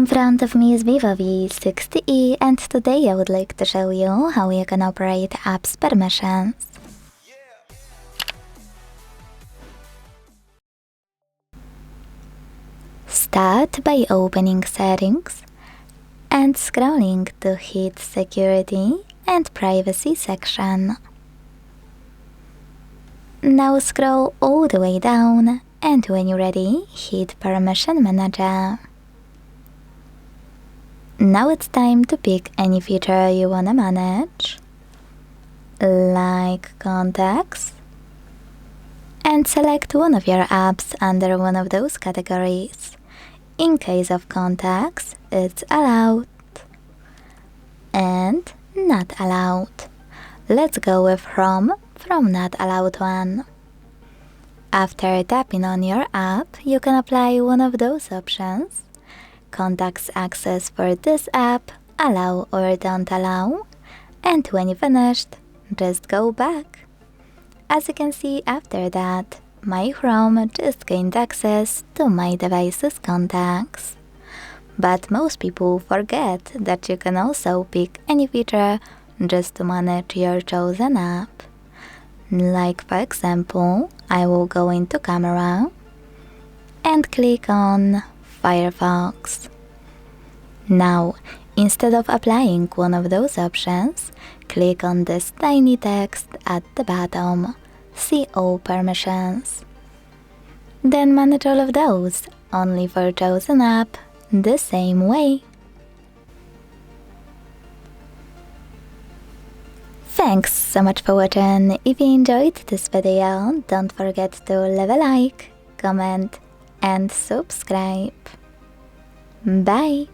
In front of me is VIVO V60E, and today I would like to show you how you can operate apps permissions. Start by opening Settings and scrolling to hit Security and Privacy section. Now scroll all the way down, and when you're ready, hit Permission Manager. Now it's time to pick any feature you wanna manage, like contacts, and select one of your apps under one of those categories. In case of contacts, it's allowed and not allowed. Let's go with from not allowed one. After tapping on your app, you can apply one of those options. Contacts access for this app, allow or don't allow, and when you finished, just go back. As you can see after that, my Chrome just gained access to my device's contacts. But most people forget that you can also pick any feature just to manage your chosen app. Like for example, I will go into Camera and click on Firefox. Now, instead of applying one of those options, click on this tiny text at the bottom, See all permissions. Then manage all of those, only for chosen app, the same way. Thanks so much for watching. If you enjoyed this video, don't forget to leave a like, comment, and subscribe. Bye!